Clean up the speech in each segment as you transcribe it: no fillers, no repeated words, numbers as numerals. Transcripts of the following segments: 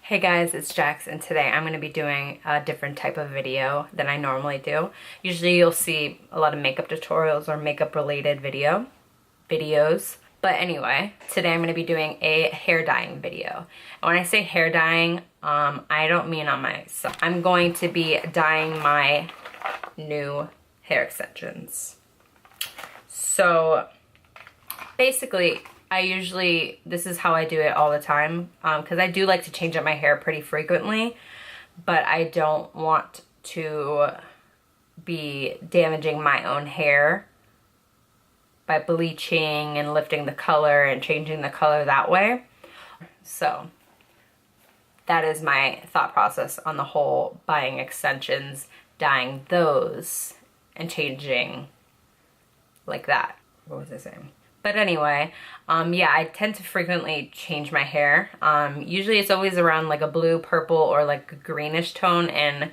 Hey guys, it's Jax, and today I'm going to be doing a different type of video than I normally do. Usually you'll see a lot of makeup tutorials or makeup related videos. But anyway, today I'm going to be doing a hair dyeing video. And when I say hair dyeing, I don't mean on myself. I'm going to be dyeing my new hair extensions. So basically, this is how I do it all the time, because I do like to change up my hair pretty frequently, but I don't want to be damaging my own hair by bleaching and lifting the color and changing the color that way. So that is my thought process on the whole buying extensions, dyeing those, and changing like that. What was I saying? But anyway, yeah, I tend to frequently change my hair. Usually it's always around like a blue, purple, or like a greenish tone, and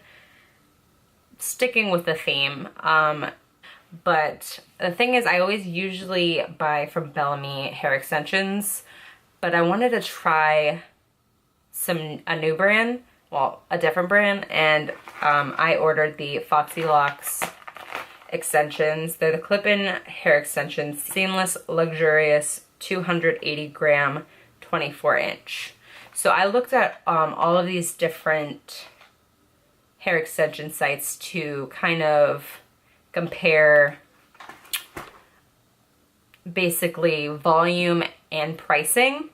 sticking with the theme. But the thing is, I always usually buy from Bellamy hair extensions, but I wanted to try a new brand, well, a different brand, and I ordered the Foxy Locks extensions. They're the clip-in hair extensions, seamless, luxurious, 280 gram, 24 inch. So I looked at all of these different hair extension sites to kind of compare basically volume and pricing.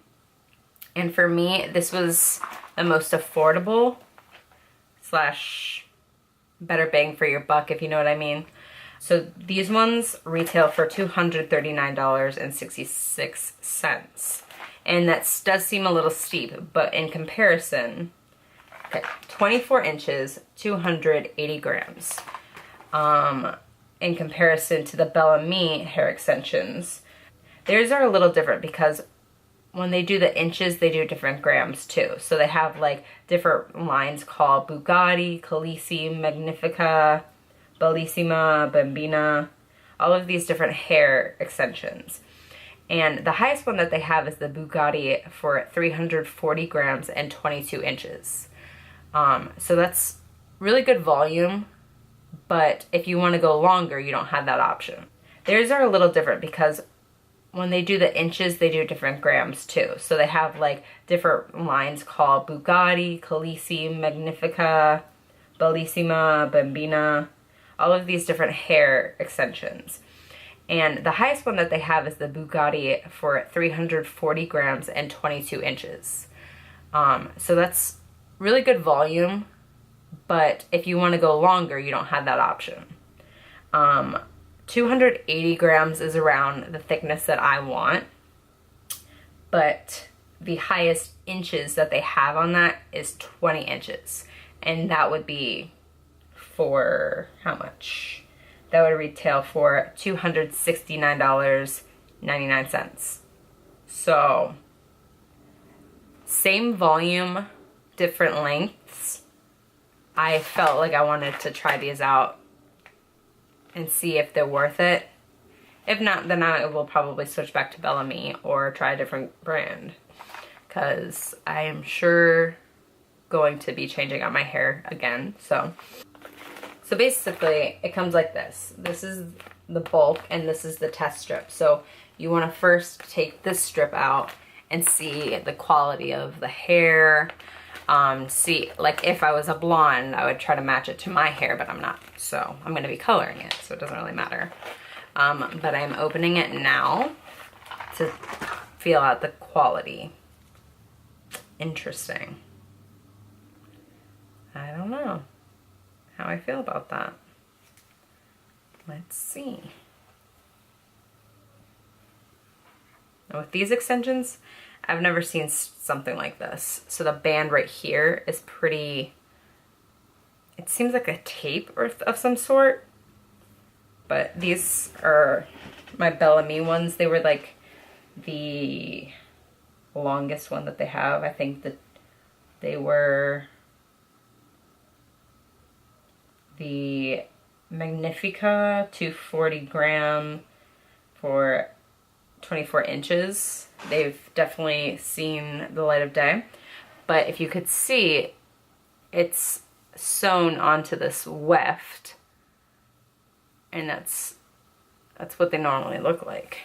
And for me, this was the most affordable / better bang for your buck, if you know what I mean. So these ones retail for $239.66. And that does seem a little steep, but in comparison, okay, 24 inches, 280 grams. In comparison to the Bellamy hair extensions, theirs are a little different because when they do the inches, they do different grams too. So they have like different lines called Bugatti, Khaleesi, Magnifica, Bellissima, Bambina, all of these different hair extensions. And the highest one that they have is the Bugatti for 340 grams and 22 inches. So that's really good volume, but if you want to go longer, you don't have that option. Theirs are a little different because when they do the inches, they do different grams too. So they have like different lines called Bugatti, Khaleesi, Magnifica, Bellissima, Bambina, all of these different hair extensions. And the highest one that they have is the Bugatti for 340 grams and 22 inches. So that's really good volume, but if you want to go longer, you don't have that option. 280 grams is around the thickness that I want, but the highest inches that they have on that is 20 inches. And that would be for how much? That would retail for $269.99. So same volume, different lengths. I felt like I wanted to try these out and see if they're worth it. If not, then I will probably switch back to Bellamy or try a different brand, because I am sure going to be changing out my hair again. So basically it comes like this. This is the bulk and this is the test strip. So you want to first take this strip out and see the quality of the hair. See, like if I was a blonde, I would try to match it to my hair, but I'm not. So I'm going to be coloring it, so it doesn't really matter. But I'm opening it now to feel out the quality. Interesting. I don't know how I feel about that. Let's see. Now with these extensions, I've never seen something like this. So the band right here is pretty, it seems like a tape or of some sort, but these are my Bellamy ones. They were like the longest one that they have. I think that they were the Magnifica 240 gram for 24 inches. They've definitely seen the light of day. But if you could see, it's sewn onto this weft, and that's what they normally look like.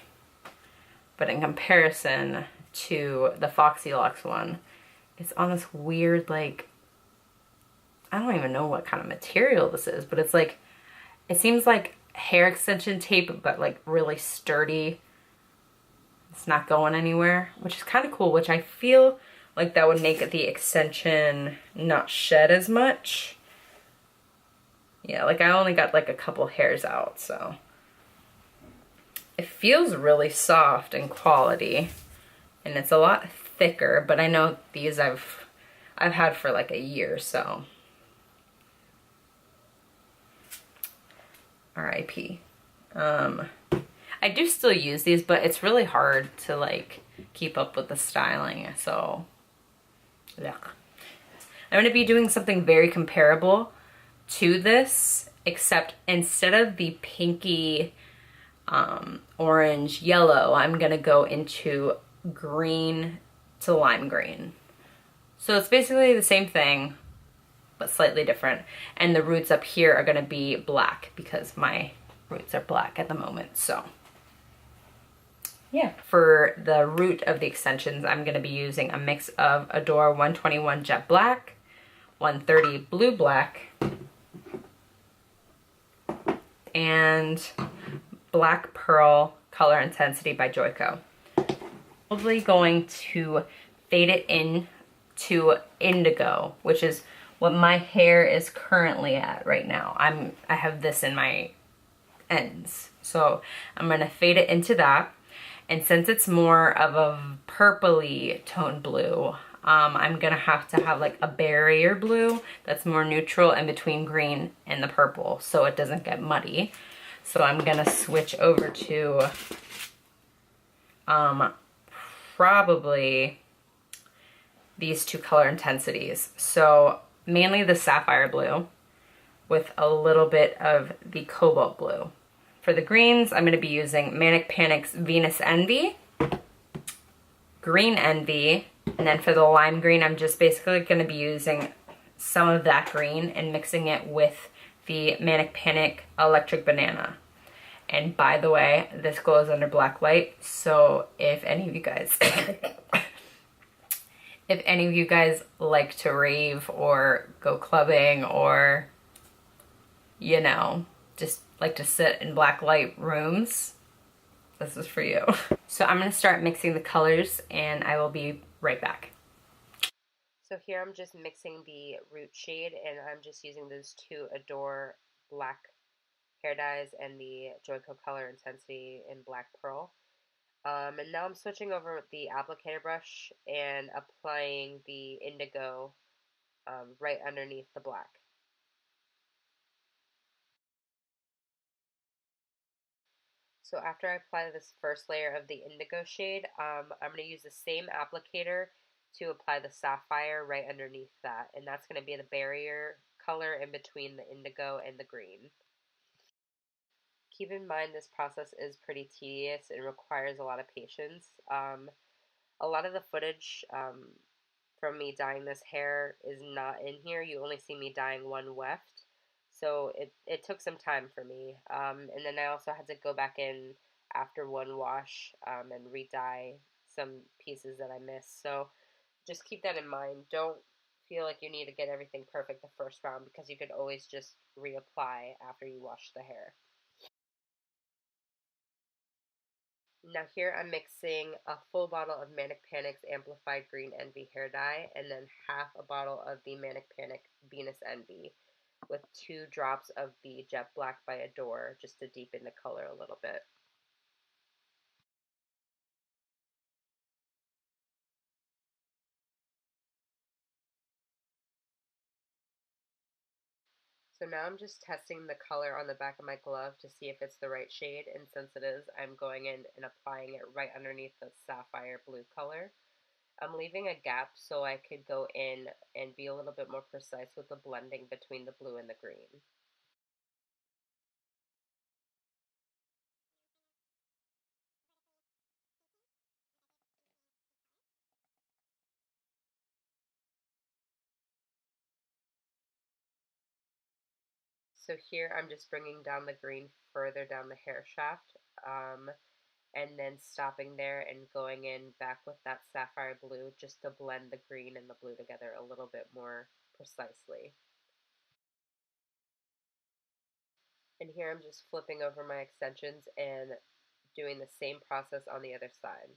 But in comparison to the Foxy Locks one, it's on this weird, like, I don't even know what kind of material this is, but it's like, it seems like hair extension tape, but like really sturdy. It's not going anywhere, which is kind of cool, which I feel like that would make the extension not shed as much. Yeah, like I only got like a couple hairs out, so. It feels really soft in quality, and it's a lot thicker, but I know these I've had for like a year, so. RIP. I do still use these, but it's really hard to like keep up with the styling, so yeah. I'm going to be doing something very comparable to this, except instead of the pinky orange yellow, I'm going to go into green to lime green. So it's basically the same thing, but slightly different. And the roots up here are going to be black because my roots are black at the moment, so. Yeah. For the root of the extensions, I'm going to be using a mix of Adore 121 Jet Black, 130 Blue Black, and Black Pearl Color Intensity by Joico. Probably going to fade it in to indigo, which is what my hair is currently at right now. I have this in my ends, so I'm going to fade it into that. And since it's more of a purpley tone blue, I'm gonna have to have like a barrier blue that's more neutral in between green and the purple so it doesn't get muddy. So I'm gonna switch over to probably these two color intensities. So mainly the sapphire blue with a little bit of the cobalt blue. For the greens, I'm going to be using Manic Panic's Venus Envy, Green Envy, and then for the lime green, I'm just basically going to be using some of that green and mixing it with the Manic Panic Electric Banana. And by the way, this glows under black light, so if any of you guys if any of you guys like to rave or go clubbing or, you know, just like to sit in black light rooms, this is for you. So I'm gonna start mixing the colors and I will be right back. So here I'm just mixing the root shade and I'm just using those two Adore black hair dyes and the Joico Color Intensity in Black Pearl. And now I'm switching over with the applicator brush and applying the indigo right underneath the black. So after I apply this first layer of the indigo shade, I'm going to use the same applicator to apply the sapphire right underneath that. And that's going to be the barrier color in between the indigo and the green. Keep in mind this process is pretty tedious and requires a lot of patience. A lot of the footage from me dyeing this hair is not in here. You only see me dyeing one weft. So it took some time for me. And then I also had to go back in after one wash and re-dye some pieces that I missed. So just keep that in mind. Don't feel like you need to get everything perfect the first round because you could always just reapply after you wash the hair. Now here I'm mixing a full bottle of Manic Panic's Amplified Green Envy hair dye and then half a bottle of the Manic Panic Venus Envy with 2 drops of the Jet Black by Adore just to deepen the color a little bit. So now I'm just testing the color on the back of my glove to see if it's the right shade, and since it is, I'm going in and applying it right underneath the sapphire blue color. I'm leaving a gap so I could go in and be a little bit more precise with the blending between the blue and the green. So here I'm just bringing down the green further down the hair shaft, and then stopping there and going in back with that sapphire blue just to blend the green and the blue together a little bit more precisely. And here I'm just flipping over my extensions and doing the same process on the other side.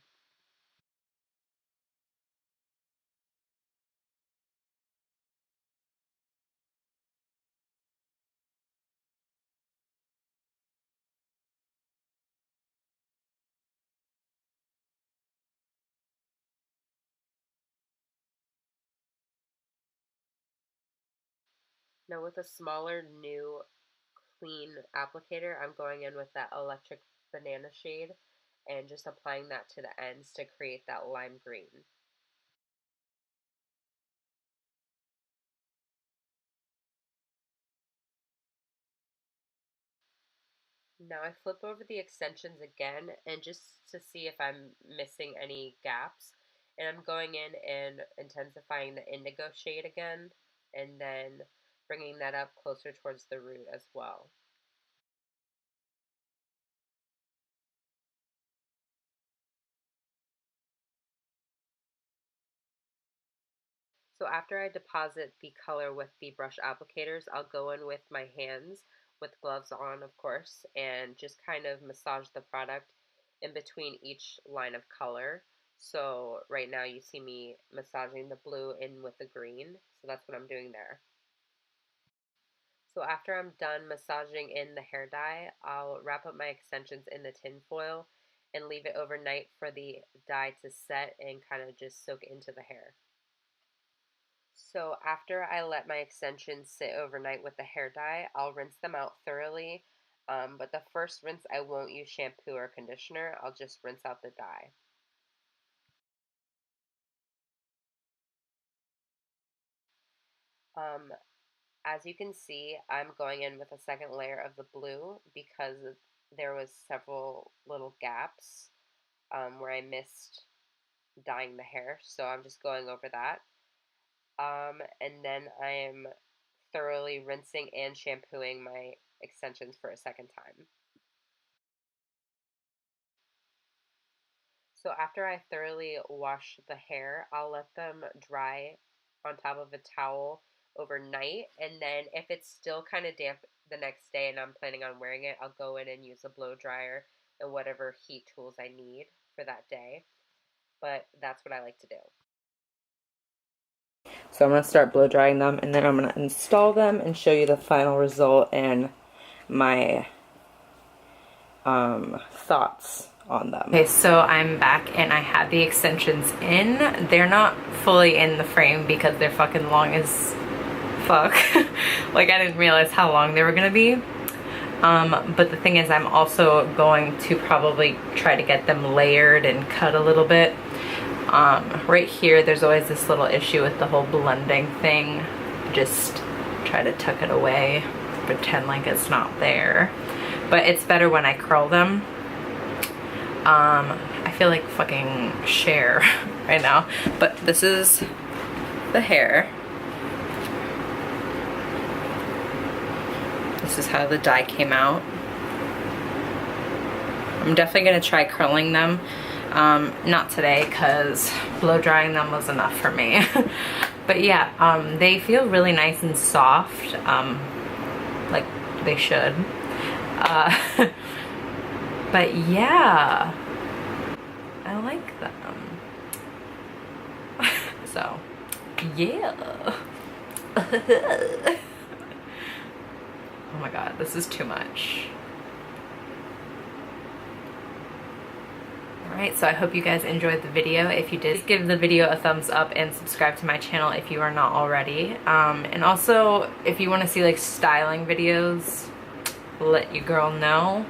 Now with a smaller, new, clean applicator, I'm going in with that electric banana shade and just applying that to the ends to create that lime green. Now I flip over the extensions again and just to see if I'm missing any gaps. And I'm going in and intensifying the indigo shade again and then bringing that up closer towards the root as well. So after I deposit the color with the brush applicators, I'll go in with my hands, with gloves on of course, and just kind of massage the product in between each line of color. So right now you see me massaging the blue in with the green, so that's what I'm doing there. So after I'm done massaging in the hair dye, I'll wrap up my extensions in the tin foil and leave it overnight for the dye to set and kind of just soak into the hair. So after I let my extensions sit overnight with the hair dye, I'll rinse them out thoroughly. But the first rinse, I won't use shampoo or conditioner. I'll just rinse out the dye. Um, as you can see, I'm going in with a second layer of the blue because there was several little gaps where I missed dyeing the hair. So I'm just going over that. And then I'm thoroughly rinsing and shampooing my extensions for a second time. So after I thoroughly wash the hair, I'll let them dry on top of a towel overnight. And then if it's still kind of damp the next day and I'm planning on wearing it, I'll go in and use a blow dryer and whatever heat tools I need for that day. But that's what I like to do. So I'm going to start blow drying them and then I'm going to install them and show you the final result and my thoughts on them. Okay, so I'm back and I have the extensions in. They're not fully in the frame because they're fucking long as fuck. Like I didn't realize how long they were gonna be. But the thing is I'm also going to probably try to get them layered and cut a little bit. Right here there's always this little issue with the whole blending thing. Just try to tuck it away, pretend like it's not there. But it's better when I curl them. I feel like fucking Cher right now. But this is the hair. This is how the dye came out. I'm definitely gonna try curling them. Not today because blow drying them was enough for me. But yeah, they feel really nice and soft, like they should. But yeah, I like them. So yeah. Oh my god, this is too much. Alright, so I hope you guys enjoyed the video. If you did, give the video a thumbs up and subscribe to my channel if you are not already. And also, if you want to see like styling videos, let your girl know,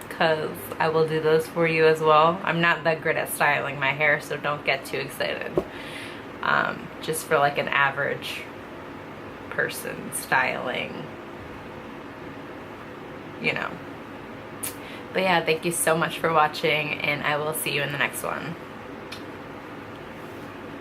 because I will do those for you as well. I'm not that good at styling my hair, so don't get too excited. Just for like an average person styling, you know. But yeah, thank you so much for watching, and I will see you in the next one.